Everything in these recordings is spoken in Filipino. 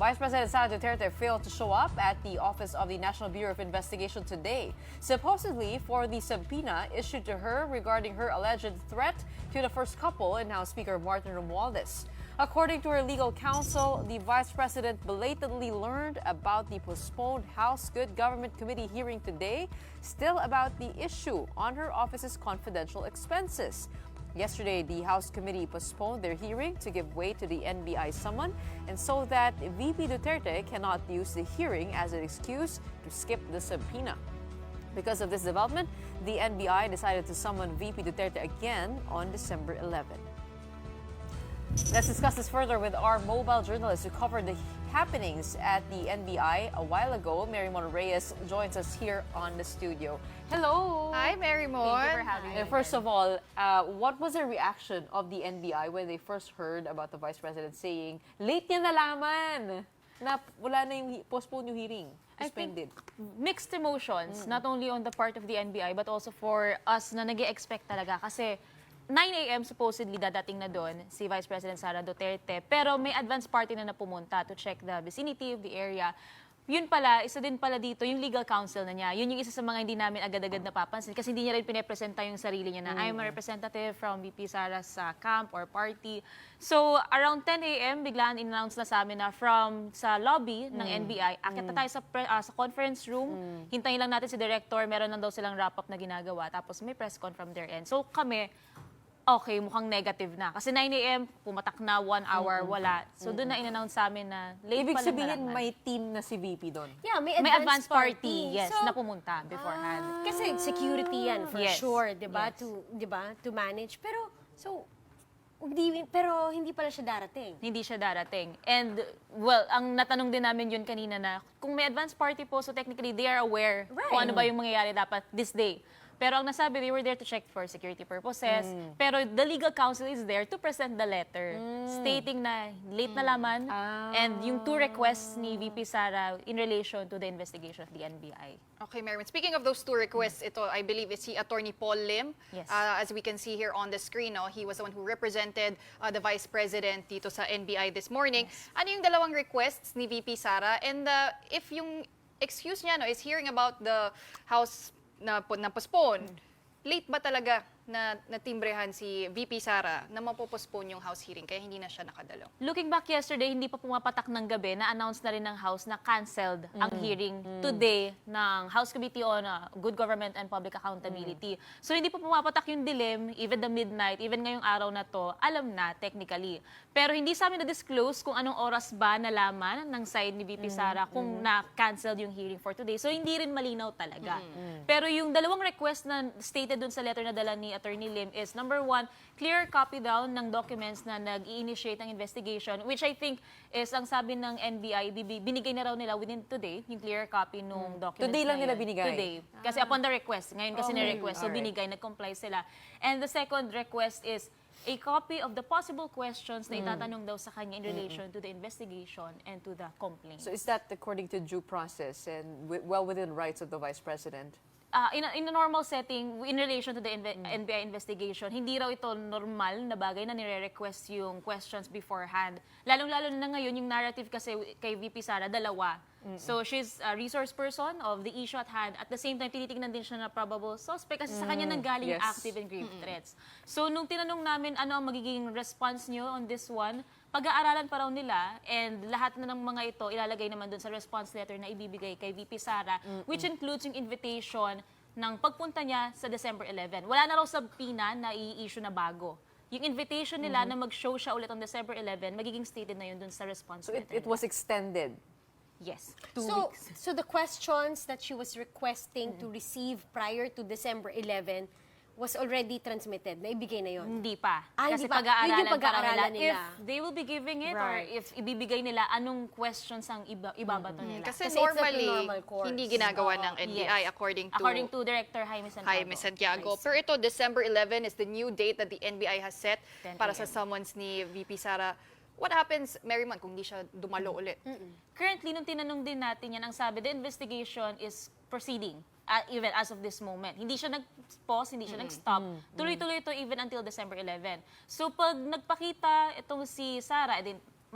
Vice President Sara Duterte failed to show up at the office of the National Bureau of Investigation today, supposedly for the subpoena issued to her regarding her alleged threat to the first couple and House Speaker Martin Romualdez. According to her legal counsel, the Vice President belatedly learned about the postponed House Good Government Committee hearing today, still about the issue on her office's confidential expenses. Yesterday, the House Committee postponed their hearing to give way to the NBI summon and so that VP Duterte cannot use the hearing as an excuse to skip the subpoena. Because of this development, the NBI decided to summon VP Duterte again on December 11. Let's discuss this further with our mobile journalist who covered the happenings at the NBI a while ago. Mary Mon Reyes joins us here on the studio. Hello! Hi, Mary Mon. Thank you for having me. First of all, what was the reaction of the NBI when they first heard about the Vice President saying, late niya nalaman na wala na yung postpone yung hearing? Suspended. Mixed emotions, not only on the part of the NBI but also for us na nag-expect talaga. Kasi 9 a.m. supposedly dadating na doon si Vice President Sara Duterte. Pero may advance party na pumunta to check the vicinity of the area. Yun pala, isa din pala dito, yung legal counsel na niya. Yun yung isa sa mga hindi namin agad-agad napapansin kasi hindi niya rin pinepresenta yung sarili niya na I'm a representative from VP Sara's camp or party. So, around 10 a.m., biglaan in-announce na sa amin na from sa lobby ng NBI, akit na tayo sa conference room, hintayin lang natin si director, meron lang daw silang wrap-up na ginagawa, tapos may press con from their end. So, kami, okay, mukhang negative na. Kasi 9 a.m., pumatak na, 1 hour, wala. So doon na in-announce sa amin na late Ibig pala sabihin, nalaman. may team na si VP doon? Yeah, may advance party, yes, So, na pumunta beforehand. kasi security yan for Yes. sure, 'di ba? Yes. To manage. Pero hindi pala siya darating. Hindi siya darating. And, well, ang natanong din namin yun kanina na kung may advance party po, so technically they are aware kung ano ba yung mangyayari dapat this day. Pero ang nasabi, they were there to check for security purposes. Pero the legal counsel is there to present the letter stating na late na laman and yung two requests ni VP Sara in relation to the investigation of the NBI. Okay, Marilyn. Speaking of those two requests, ito, I believe, is si Attorney Paul Lim. Yes. As we can see here on the screen, no, he was the one who represented the Vice President dito sa NBI this morning. Yes. Ano yung dalawang requests ni VP Sara? And if yung excuse niya is hearing about the House na postpone, late ba talaga na natimbrehan si VP Sara na mapopostpone yung House hearing kaya hindi na siya nakadalo? Looking back yesterday, hindi pa pumapatak ng gabi, na-announce na rin ng House na canceled ang hearing today ng House Committee on Good Government and Public Accountability. So hindi pa pumapatak yung dilim, even the midnight, even ngayong araw na to, alam na technically. Pero hindi sa amin na-disclose kung anong oras ba nalaman ng side ni VP Sara kung na-canceled yung hearing for today. So hindi rin malinaw talaga. Pero yung dalawang request na stated dun sa letter na dala ni Attorney Lim is, number one, clear copy down ng documents na nag-i-initiate ng investigation, which I think is, ang sabi ng NBI, binigay na raw nila within today, yung clear copy nung documents Today lang na nila yun. binigay? Today. Kasi upon the request. Ngayon kasi ni-request. So binigay, nag-comply sila. And the second request is a copy of the possible questions na itatanong daw sa kanya in relation to the investigation and to the complaint. So is that according to due process and well within rights of the Vice President? In a normal setting, in relation to the NBI investigation, hindi raw ito normal na bagay na nire-request yung questions beforehand. Lalong-lalo na ngayon, yung narrative kasi kay VP Sara, dalawa. So she's a resource person of the issue at hand. At the same time, tinitignan din siya na probable suspect kasi sa kanya nanggaling yung active and grave threats. So nung tinanong namin ano ang magiging response nyo on this one, pag-aaralan pa raw nila and lahat na ng mga ito ilalagay naman dun sa response letter na ibibigay kay VP Sara, which includes yung invitation ng pagpunta niya sa December 11. Wala na raw subpoena na i-issue na bago. Yung invitation nila na mag-show siya ulit on December 11, magiging stated na yun dun sa response So letter. it was extended? Yes. 2 weeks? So the questions that she was requesting to receive prior to December 11 was already transmitted. Naibigay na yon. Hindi pa. Hindi Kasi pa. pag-aaralan Yun yung pag-aaralan nila. If they will be giving it or if ibibigay nila, anong questions ang ibabato nila. Kasi Kasi it's not normally, the normal course. hindi ginagawa ng NBI Yes. according to Director Jaime Santiago. Jaime Santiago. Pero ito, December 11 is the new date that the NBI has set 10 para sa summons ni VP Sara. What happens, Merriman, kung di siya dumalo ulit? Currently, nung tinanong din natin yan, ang sabi, the investigation is proceeding. Even as of this moment. Hindi siya nag-pause, hindi siya nag-stop. Tuloy-tuloy ito even until December 11. So pag nagpakita itong si Sara,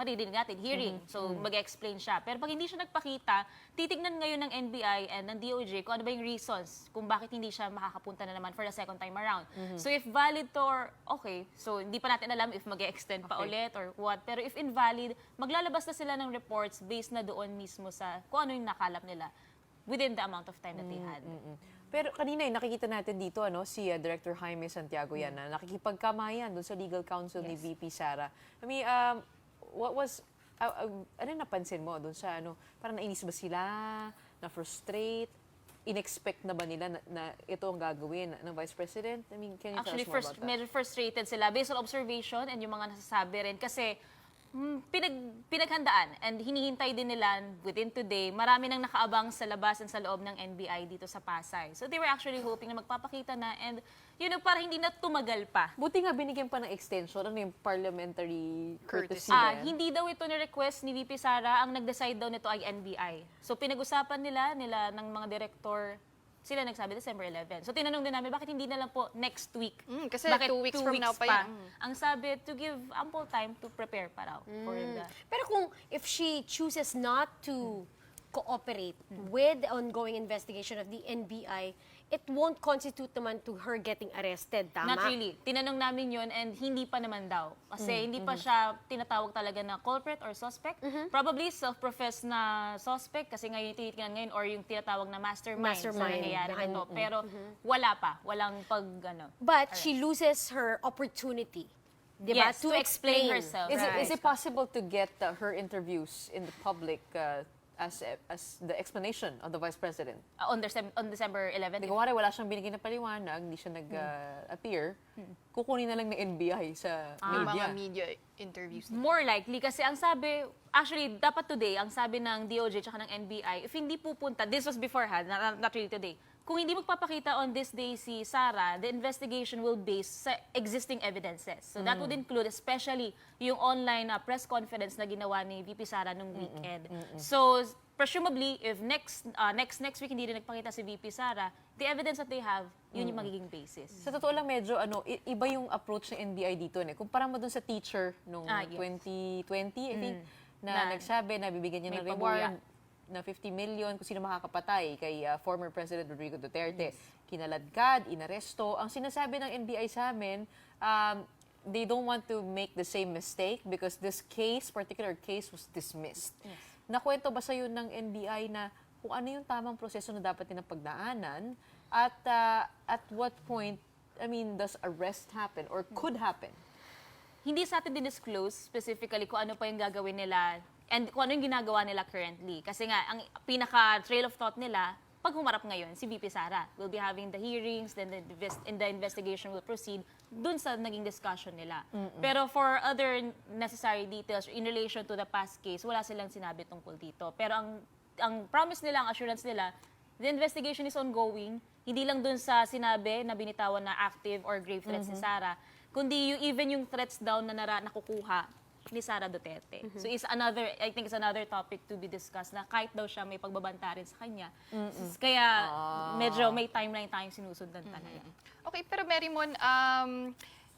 maririnig natin, hearing. So, mag-explain siya. Pero pag hindi siya nagpakita, titignan ngayon ng NBI and ng DOJ kung ano ba yung reasons kung bakit hindi siya makakapunta na naman for the second time around. So, if valid to or okay, so hindi pa natin alam if mag-extend pa ulit or what. Pero if invalid, maglalabas na sila ng reports based na doon mismo sa kung ano yung nakalap nila within the amount of time that they had. Pero kanina nakikita natin dito si Director Jaime Santiago yan na nakikipagkamayan doon sa legal counsel ni VP Sara. I mean, what was ano napansin mo doon sa parang nainis ba sila, na-frustrate, in-expect na ba nila na ito ang gagawin ng Vice President? I mean, can you Actually, tell us more about that? medyo frustrated sila based on observation and yung mga nasasabi rin kasi pinaghandaan and hinihintay din nila within today. Marami nang nakaabang sa labas and sa loob ng NBI dito sa Pasay. So they were actually hoping na magpapakita na and para hindi na tumagal pa. Buti nga binigyan pa ng extension, yung parliamentary courtesy. Hindi daw ito ni-request ni VP Sara, ang nag-decide daw nito ay NBI. So pinag-usapan nila ng mga director, sila nagsabi December 11. So tinanong din namin, bakit hindi na lang po next week? Kasi Bakit 2 weeks from now pa yan. Ang sabi, to give ample time to prepare pa raw for the... Pero kung if she chooses not to cooperate with the ongoing investigation of the NBI, it won't constitute naman to her getting arrested, tama? Not really. Tinanong namin yun and hindi pa naman daw. Kasi hindi pa siya tinatawag talaga na culprit or suspect. Probably self-professed na suspect kasi ngayon tinitingnan ngayon or yung tinatawag na mastermind sa nangyayari nito. Pero wala pa. Walang But she loses her opportunity. Diba? Yes, to explain herself. Is it possible to get her interviews in the public as the explanation of the Vice President? On December 11? Hindi ko wala siyang binigyan na paliwanag, hindi siya nag-appear, kukunin na lang ng NBI sa media. Mga media interviews. More likely, kasi ang sabi, actually, dapat today, ang sabi ng DOJ at ng NBI, if hindi pupunta, this was beforehand, not really today, kung hindi magpapakita on this day si Sara, the investigation will base sa existing evidences. So that would include especially yung online press conference na ginawa ni VP Sara nung weekend. So presumably, if next week hindi rin nagpakita si VP Sara, the evidence that they have, yun yung magiging basis. Sa totoo lang medyo iba yung approach ng NBI dito. Kumpara mo dun sa teacher nung 2020, I think, na nagsabi na bibigyan niya ng reward na 50 million kung sino makakapatay kay former President Rodrigo Duterte. Kinaladkad, inaresto. Ang sinasabi ng NBI sa amin, they don't want to make the same mistake because this particular case was dismissed. Nakwento ba sa'yo ng NBI na kung ano yung tamang proseso na dapat nilang pagdaanan at at what point, does arrest happen or could happen? Hindi sa atin din-disclose specifically kung ano pa yung gagawin nila and kung ano yung ginagawa nila currently. Kasi nga, ang pinaka-trail of thought nila, pag humarap ngayon, si VP Sara will be having the hearings, then the investigation will proceed dun sa naging discussion nila. Pero for other necessary details in relation to the past case, wala silang sinabi tungkol dito. Pero ang promise nila, ang assurance nila, the investigation is ongoing, hindi lang dun sa sinabi na binitawan na active or grave threats ni Sara, kundi even yung threats daw na nakukuha ni Sara Duterte. So I think it's another topic to be discussed na kahit daw siya may pagbabanta rin sa kanya. Kaya medyo may timeline tayong sinusundan talaga. Okay, pero Marymon,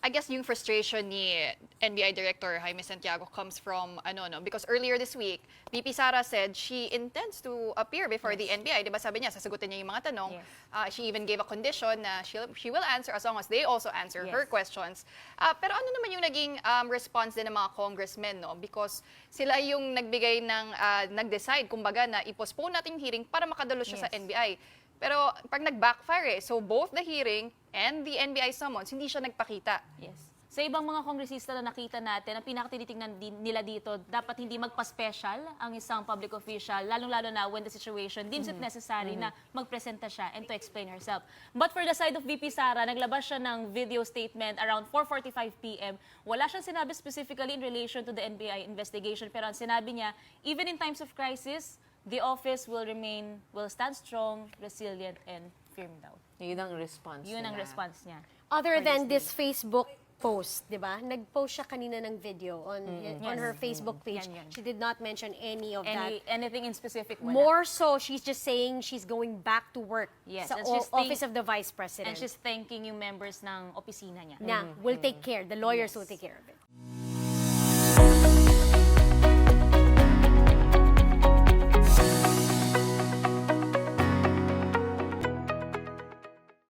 I guess yung frustration ni NBI Director Jaime Santiago comes from, because earlier this week, VP Sara said she intends to appear before the NBI. Diba sabi niya, sasagutin niya yung mga tanong. She even gave a condition na she will answer as long as they also answer her questions. Pero ano naman yung naging response din ng mga congressmen, no? Because sila yung nagbigay ng, nag-decide, kumbaga, na i-postpone natin yung hearing para makadalo siya sa NBI. Pero pag nag-backfire so both the hearing and the NBI summons, hindi siya nagpakita. Yes. Sa ibang mga kongresista na nakita natin, ang pinakatinitingnan nila dito, dapat hindi magpa-special ang isang public official, lalong-lalo na when the situation deems it necessary na magpresenta siya and to explain herself. But for the side of VP Sara, naglabas siya ng video statement around 4:45 p.m. Wala siyang sinabi specifically in relation to the NBI investigation, pero ang sinabi niya, even in times of crisis, the office will stand strong, resilient, and firm daw. Yun ang response Yun ang nila. response niya. Other than this Facebook post, di ba? Nag-post siya kanina ng video on her Facebook page. Yan. She did not mention any of that. Anything in specific? Wala. More so, she's just saying she's going back to work sa and she's office of the Vice President. And she's thanking yung members ng opisina niya. Na, we'll take care. The lawyers will take care of it.